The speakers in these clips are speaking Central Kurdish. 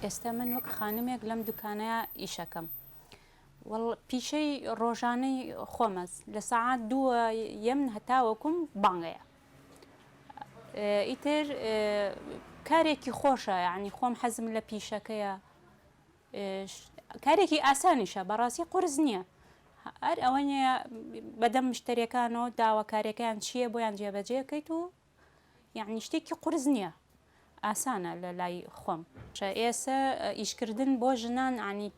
ئێستا من وەک خانمێک لەم دوکانەیە ئیشەکەم پیشەی ڕۆژانەی خۆمەز لە سەعات 2 یەم هەتاوەکوم بانگەیە ئیتر کارێکی خۆشە یعنی خۆم حەزم لە پیشەکەیە کارێکی ئاسانیشە بەڕاستی قورس نییە هەر ئەوەنە بەدەم مشتریەکانەوە داواکاریەکەیان چییە بۆیان جێبەجێکەیت و یعنی شتێکی قورس نییە ئاسانە لە لای خۆم ئێستا ئیشکردن بۆ ژنان عنی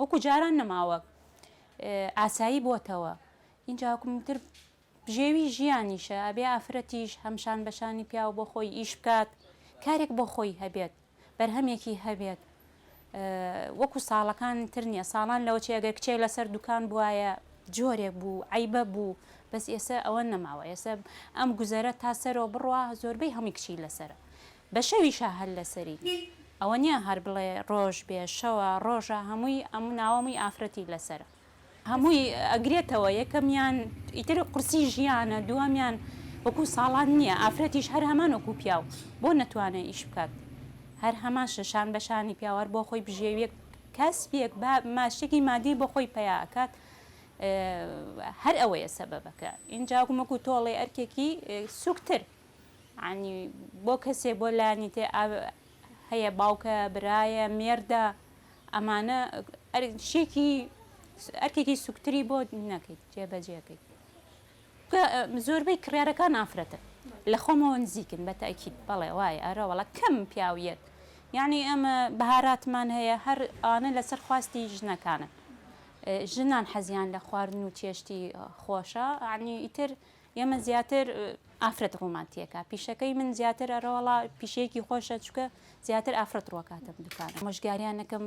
وەکو جاران نەماوە ئاسایی بۆتەوە اینجاکومتر ژێوی ژیانیشە ئەبێ ئافرەتیش هەمشان بەشانی پیاوە بۆ خۆی ئیش بکات کارێک بۆ خۆی هەبێت بەرهەمێکی هەبێت وەکو ساڵەکان تر نییە ساڵان لەوە چێگەر کچێ لەسەر دوکان بواە جۆرێک بوو عیبە بوو بەس ئێستا ئەوە نەماوە ئێستا ئەم گوزەرە تا سەرەوە بڕوا زۆربەی هەمووی کچی لەسەرە بە شەویشە هەر لەسەری ئەوە نییە هەر بڵێ ڕۆژ بێ شەوە ڕۆژە هەمووی ئەم ناوەمووی ئافرەتی لەسرە هەمووی ئەگرێتەوە یەکەمیان ئیتر قورسی ژیانە دووەمیان وەکو ساڵان نییە ئافرەتیش هەر هەمان وەکو پیاو بۆ نەتوانێت ئیش بکات هەر هەمان شەشان بەشانی پیاوەەر بۆ خۆی بژێویەک کەسبێک ماشتێکی مادی بۆ خۆی پەیاکات هەر ئەوەیە سەبەبەکە اینجاکومەکو تۆڵێ ئەرکێکی سوکتر عنی بۆ کەسێک بۆ لانی تێ هەیە باوکە برایە مێردە ئەمانە شێکی ئەرکێکی سوکتری بۆ نەکەیت جێبەجێەکەیت زۆربەی کڕارەکان ئافرەتە لە خۆمەوە نزیکن بە تاکید بەڵێ وایە ئەرەوەڵە کەم پیاویەت یعنی ئەمە بەهاراتمان هەیە هەر ئانە لەسەر خواستی ژنەکانە ژنان حەزیان لە خواردن و چێشتی خۆشە عنی ئیتر ئێمە زیاتر ئافرەت ڕوومانتیەکە پیشەکەی من زیاتر ئەرەوەڵا پیشەیەکی خۆشە چکە زیاتر ئافرەت ڕۆکاتە دوکانە مۆژگاریانەکەم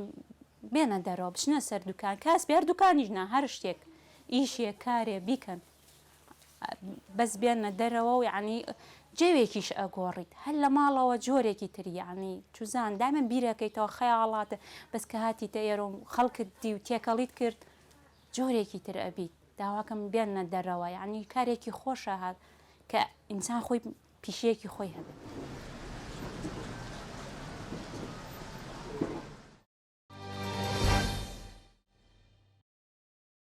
بێنە دەرەوە بچنە سەر دوکان کاس بێر دوکانیژنا هەر شتێک ئیشێک کارێ بیکەن بەس بێنە دەرەوە و یعنی جێوێکیش ئەگۆڕیت هەر لە ماڵەوە جۆرێکی تری یعنی چوزان دامە بیرەکەیتەوە خەیاڵاتە بەس کە هاتی تە ئێرە خەڵکت دی و تێکەڵیت کرد جۆرێکی تر ئەبیت داواکەم بێنە دەرەوە یعنی کارێکی خۆشە هات کە ئینسان خۆی پیشەیەکی خۆی هەبێت.